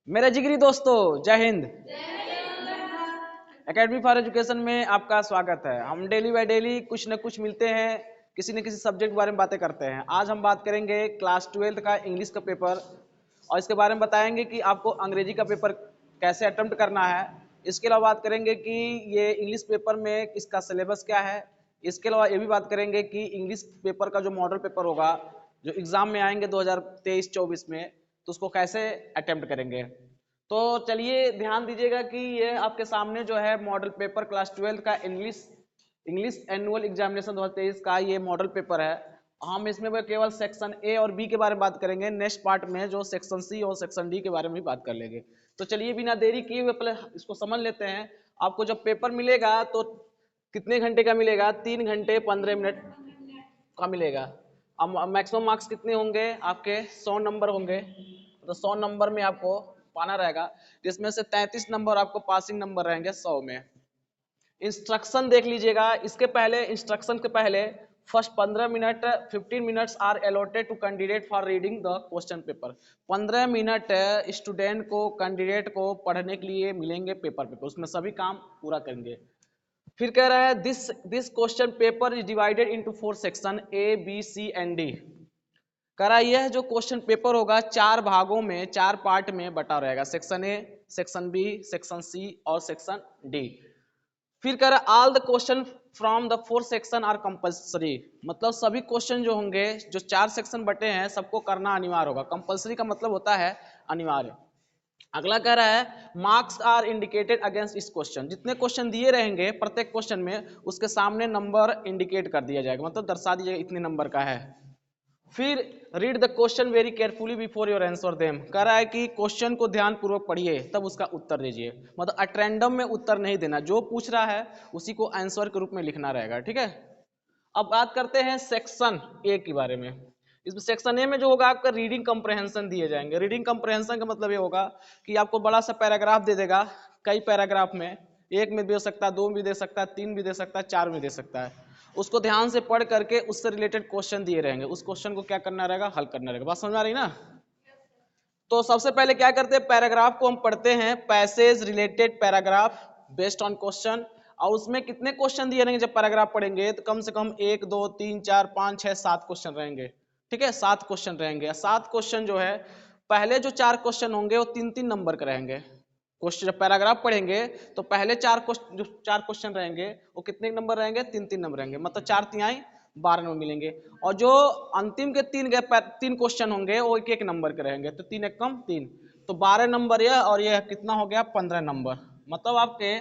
मेरे जिगरी दोस्तों, जय हिंद। एकेडमी फॉर एजुकेशन में आपका स्वागत है। हम डेली बाय डेली कुछ न कुछ मिलते हैं, किसी न किसी सब्जेक्ट के बारे में बातें करते हैं। आज हम बात करेंगे क्लास 12 का इंग्लिश का पेपर और इसके बारे में बताएंगे कि आपको अंग्रेजी का पेपर कैसे अटेम्प्ट करना है। इसके अलावा बात करेंगे कि ये इंग्लिश पेपर में इसका सिलेबस क्या है। इसके अलावा ये भी बात करेंगे कि इंग्लिश पेपर का जो मॉडल पेपर होगा, जो एग्जाम में आएंगे 2023-24 में, तो उसको कैसे अटेम्प्ट करेंगे। तो चलिए ध्यान दीजिएगा कि ये आपके सामने जो है मॉडल पेपर क्लास 12 का इंग्लिश एनुअल एग्जामिनेशन 2023 का ये मॉडल पेपर है। हम इसमें केवल सेक्शन ए और बी के बारे में बात करेंगे। नेक्स्ट पार्ट में जो सेक्शन सी और सेक्शन डी के बारे में भी बात कर लेंगे। तो चलिए बिना देरी किए हुए पहले इसको समझ लेते हैं। आपको जब पेपर मिलेगा तो कितने घंटे का मिलेगा? 3 घंटे 15 मिनट का मिलेगा। अब मैक्सिमम मार्क्स कितने होंगे आपके? 100 नंबर होंगे। तो 100 नंबर में आपको पाना रहेगा, जिसमें से 33 नंबर आपको पासिंग नंबर रहेंगे 100 में। इंस्ट्रक्शन देख लीजिएगा। इसके पहले इंस्ट्रक्शन के पहले first 15 minute 15 minutes are allotted to candidate for reading the question paper. 15 minute student को, कैंडिडेट को पढ़ने के लिए मिलेंगे पेपर, उसमें सभी काम पूरा करेंगे। फिर कह रहा है this question paper is divided into 4 section A B C and D. कह रहा है यह जो क्वेश्चन पेपर होगा 4 भागों में, 4 पार्ट में बटा रहेगा। Section A, section B, section C और सेक्शन डी। फिर कह रहा है all the question from the 4 section are compulsory. मतलब सभी क्वेश्चन जो होंगे, जो 4 सेक्शन बटे हैं, सबको करना अनिवार्य होगा। कंपल्सरी का मतलब होता है अनिवार्य। अगला कह रहा है मार्क्स आर इंडिकेटेड अगेंस्ट इस क्वेश्चन। जितने क्वेश्चन दिए रहेंगे प्रत्येक क्वेश्चन में, उसके सामने नंबर इंडिकेट कर दिया जाएगा, मतलब दर्शा दीजिएगा इतने नंबर का है। फिर read the question very carefully before your answer them. कह रहा है कि क्वेश्चन को ध्यान पूर्वक पढ़िए तब उसका उत्तर दीजिए। मतलब अट्रेंडम में उत्तर नहीं देना, जो पूछ रहा है उसी को आंसर के रूप में लिखना रहेगा। ठीक है। अब बात करते हैं सेक्शन ए के बारे में। इसमें सेक्शन ए में जो होगा आपका रीडिंग कंप्रहेंशन दिए जाएंगे। रीडिंग कंप्रहेंशन का मतलब ये होगा कि आपको बड़ा सा पैराग्राफ दे देगा। कई पैराग्राफ में, एक में भी दे सकता है, 2 में भी दे सकता है, 3 भी दे सकता है, 4 में दे सकता है। उसको ध्यान से पढ़ करके उससे रिलेटेड क्वेश्चन दिए रहेंगे, उस क्वेश्चन को क्या करना रहेगा? हल करना रहेगा। बात समझ आ रही ना? तो सबसे पहले क्या करते हैं, पैराग्राफ को हम पढ़ते हैं। Passage related paragraph based on question. और उसमें कितने क्वेश्चन दिए रहेंगे? जब पैराग्राफ पढ़ेंगे तो कम से कम 1 2 3 4 5 6 7 क्वेश्चन रहेंगे। ठीक है, 7 क्वेश्चन रहेंगे। 7 क्वेश्चन जो है, पहले जो 4 क्वेश्चन होंगे वो 3-3 नंबर के रहेंगे। क्वेश्चन जब पैराग्राफ पढ़ेंगे तो पहले 4 क्वेश्चन, जो 4 क्वेश्चन रहेंगे वो कितने नंबर रहेंगे? 3-3 नंबर रहेंगे। मतलब 4 तिहाई 12 नंबर मिलेंगे। और जो अंतिम के 3 क्वेश्चन होंगे वो 1-1 नंबर के रहेंगे। तो 3 एक कम 3, तो 12 नंबर यह, और यह कितना हो गया? 15 नंबर। मतलब आपके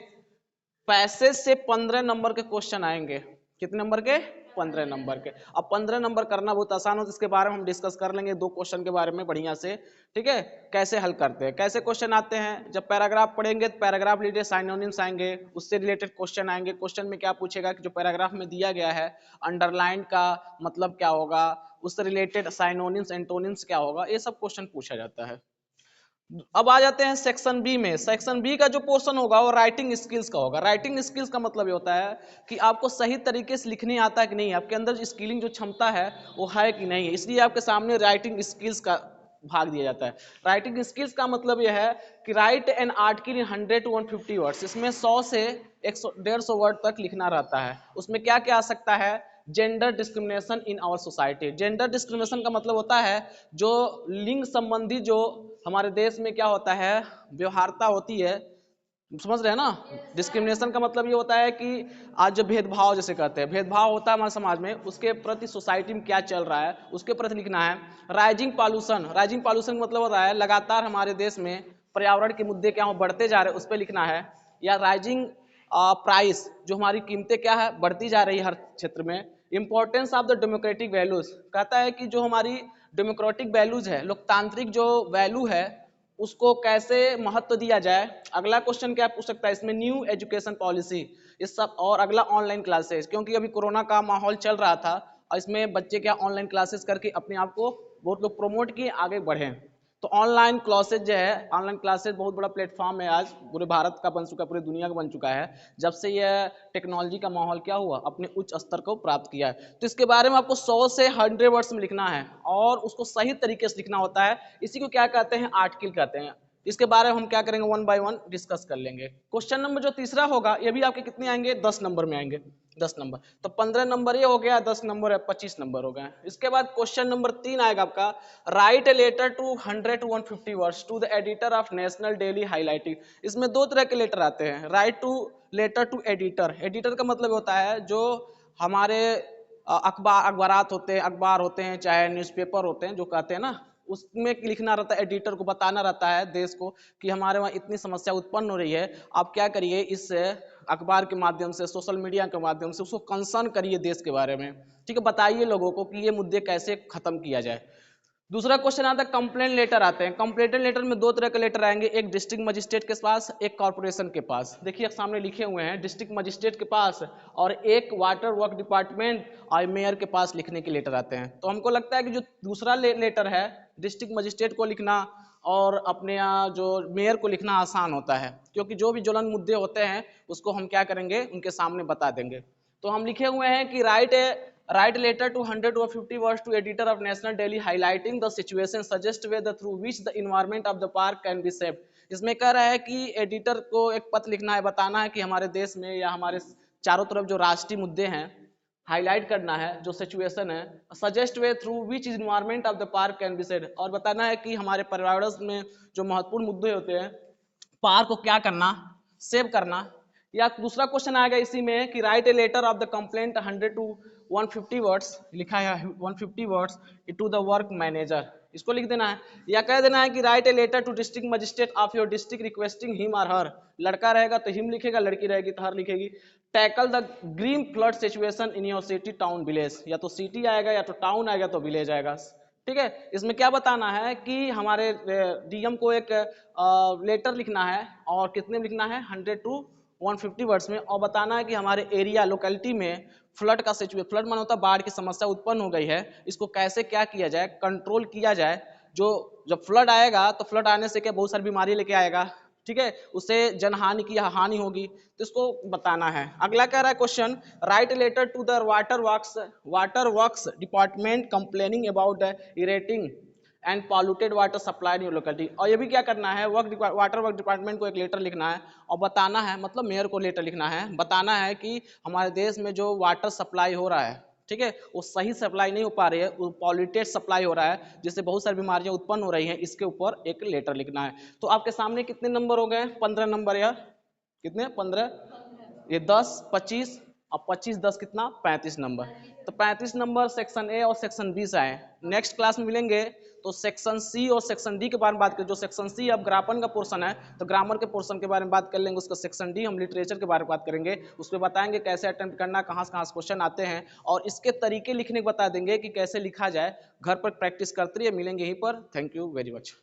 पैसेज से 15 नंबर के क्वेश्चन आएंगे। कितने नंबर के? 15 नंबर के। अब 15 नंबर करना बहुत आसान हो, इसके बारे में हम डिस्कस कर लेंगे 2 क्वेश्चन के बारे में बढ़िया से। ठीक है, कैसे हल करते हैं, कैसे क्वेश्चन आते हैं। जब पैराग्राफ पढ़ेंगे तो पैराग्राफ रिलेटेड साइनोनिम्स आएंगे, उससे रिलेटेड क्वेश्चन आएंगे। क्वेश्चन में क्या पूछेगा कि जो पैराग्राफ में दिया गया है, अंडरलाइन का मतलब क्या होगा, उससे रिलेटेड साइनोनिम्स एंटोनिम्स क्या होगा, ये सब क्वेश्चन पूछा जाता है। अब आ जाते हैं सेक्शन बी में। सेक्शन बी का जो पोर्शन होगा वो राइटिंग स्किल्स का होगा। राइटिंग स्किल्स का मतलब ये होता है कि आपको सही तरीके से लिखने आता है कि नहीं, आपके अंदर स्किलिंग जो क्षमता है वो है कि नहीं है। इसलिए आपके सामने राइटिंग स्किल्स का भाग दिया जाता है। राइटिंग स्किल्स का मतलब यह है कि right an article in 100 to 150 words. इसमें 100 से 150 वर्ड तक लिखना रहता है। उसमें क्या क्या आ सकता है? Gender discrimination in our society. Gender discrimination का मतलब होता है जो लिंग संबंधी जो हमारे देश में क्या होता है, व्यवहारता होती है। समझ रहे हैं ना? डिस्क्रिमिनेशन का मतलब ये होता है कि आज जो भेदभाव जैसे कहते हैं, भेदभाव होता है हमारे समाज में, उसके प्रति सोसाइटी में क्या चल रहा है उसके प्रति लिखना है। Rising pollution. राइजिंग पॉल्यूशन का मतलब होता है लगातार हमारे देश में पर्यावरण के मुद्दे क्या हो, बढ़ते जा रहे हैं, उस पर लिखना है। या राइजिंग प्राइस, जो हमारी कीमतें क्या है, बढ़ती जा रही है हर क्षेत्र में। Importance of the democratic values, कहता है कि जो हमारी डेमोक्रेटिक वैल्यूज है, लोकतांत्रिक जो वैल्यू है, उसको कैसे महत्व दिया जाए। अगला क्वेश्चन क्या पूछ सकता है इसमें? न्यू एजुकेशन पॉलिसी, इस सब। और अगला ऑनलाइन क्लासेस, क्योंकि अभी कोरोना का माहौल चल रहा था और इसमें बच्चे क्या ऑनलाइन क्लासेस करके अपने आप को बहुत लोग प्रमोट किए, आगे बढ़े। तो ऑनलाइन क्लासेज जो है, ऑनलाइन क्लासेज बहुत बड़ा प्लेटफॉर्म है, आज पूरे भारत का बन चुका है, पूरी दुनिया का बन चुका है, जब से यह टेक्नोलॉजी का माहौल क्या हुआ, अपने उच्च स्तर को प्राप्त किया है। तो इसके बारे में आपको 100 से 100 वर्ड्स में लिखना है और उसको सही तरीके से लिखना होता है। इसी को क्या कहते हैं? आर्टिकल कहते हैं। इसके बारे में हम क्या करेंगे, 1 बाय 1 डिस्कस कर लेंगे। क्वेश्चन नंबर जो तीसरा होगा ये भी आपके कितने आएंगे, 10 नंबर में आएंगे, 10 नंबर। तो 15 नंबर ये हो गया, 10 नंबर है, 25 नंबर हो गए। इसके बाद क्वेश्चन नंबर 3 आएगा आपका, write a letter to 100 to 150 words to the editor of national daily highlighting. इसमें दो तरह के लेटर आते हैं, write to letter to editor. Editor का मतलब होता है जो हमारे अखबारात होते हैं, अखबार होते हैं, चाहे न्यूज़पेपर होते हैं, जो कहते हैं ना, उसमें लिखना रहता है, एडिटर को बताना रहता है देश को कि हमारे वहाँ इतनी समस्या उत्पन्न हो रही है, आप क्या करिए, इस अखबार के माध्यम से, सोशल मीडिया के माध्यम से उसको कंसर्न करिए देश के बारे में, ठीक है, बताइए लोगों को कि ये मुद्दे कैसे खत्म किया जाए। दूसरा क्वेश्चन आता है कंप्लेंट लेटर आते हैं। कंप्लेंट लेटर में दो तरह के लेटर आएंगे, एक डिस्ट्रिक्ट मजिस्ट्रेट के पास, एक कॉर्पोरेशन के पास। देखिए सामने लिखे हुए हैं, डिस्ट्रिक्ट मजिस्ट्रेट के पास और एक वाटर वर्क डिपार्टमेंट और मेयर के पास लिखने के लेटर आते हैं। तो हमको लगता है कि जो दूसरा लेटर है, डिस्ट्रिक्ट मजिस्ट्रेट को लिखना और अपने यहाँ जो मेयर को लिखना आसान होता है, क्योंकि जो भी ज्वलन मुद्दे होते हैं उसको हम क्या करेंगे, उनके सामने बता देंगे। तो हम लिखे हुए हैं कि write letter to 100 to 50 words to editor of National Daily highlighting the situation, suggest way the through which the environment of the park can be saved। इसमें कह रहा है कि एडिटर को एक पत्र लिखना है, बताना है कि हमारे देश में या हमारे चारों तरफ जो राष्ट्रीय मुद्दे हैं हाईलाइट करना है, जो सिचुएशन है, suggest way through which environment of the park can be said, और बताना है कि हमारे पर्यावरण में जो महत्वपूर्ण मुद्दे होते हैं, पार्क को क्या करना, सेव करना। या दूसरा क्वेश्चन आएगा इसी में कि write a letter of the complaint 100 to 150 words, लिखा है 150 words to the work manager, इसको लिख देना है। या कह देना है कि write a letter to district magistrate of your district requesting him और हर, लड़का रहेगा तो हिम लिखेगा, लड़की रहेगी तो हर लिखेगी, tackle the green flood situation in your city town village. या तो सिटी आएगा या तो टाउन आएगा तो विलेज आएगा, ठीक है। इसमें क्या बताना है कि हमारे डीएम को एक लेटर लिखना है, और कितने में लिखना है, 100 to 150 वर्ड्स में, और बताना है कि हमारे एरिया लोकेलिटी में फ्लड का सिचुएशन, फ्लड माना होता है बाढ़ की समस्या उत्पन्न हो गई है, इसको कैसे क्या किया जाए, कंट्रोल किया जाए। जो जब फ्लड आएगा तो फ्लड आने से क्या बहुत सारी बीमारी लेके आएगा, ठीक है, उससे जनहानि की हानि होगी, तो इसको बताना है। अगला कह रहा है question, write letter to the water works department complaining about the erratic and polluted water supply in your locality. और ये भी क्या करना है, वाटर वर्क डिपार्टमेंट को एक लेटर लिखना है और बताना है, मतलब मेयर को लेटर लिखना है, बताना है कि हमारे देश में जो वाटर सप्लाई हो रहा है, ठीक है, वो सही सप्लाई नहीं हो पा रही है, वो पॉल्यूटेड सप्लाई हो रहा है, जिससे बहुत सारी बीमारियां उत्पन्न हो रही हैं, इसके ऊपर एक लेटर लिखना है। तो आपके सामने कितने नंबर हो गए, 15 नंबर यार, कितने, 15, ये 10, 25 और 25 10 कितना, 35 नंबर। तो 35 नंबर सेक्शन ए और सेक्शन बी से आए। नेक्स्ट क्लास में मिलेंगे तो सेक्शन सी और सेक्शन डी के बारे में बात करें। जो सेक्शन सी अब ग्रामर का पोर्शन है, तो ग्रामर के पोर्शन के बारे में बात कर लेंगे। उसका सेक्शन डी हम लिटरेचर के बारे में बात करेंगे, उसमें बताएंगे कैसे अटेम्प्ट करना, कहाँ से क्वेश्चन आते हैं, और इसके तरीके लिखने को बता देंगे कि कैसे लिखा जाए। घर पर प्रैक्टिस करते रहिए, मिलेंगे यहीं पर। Thank you very much.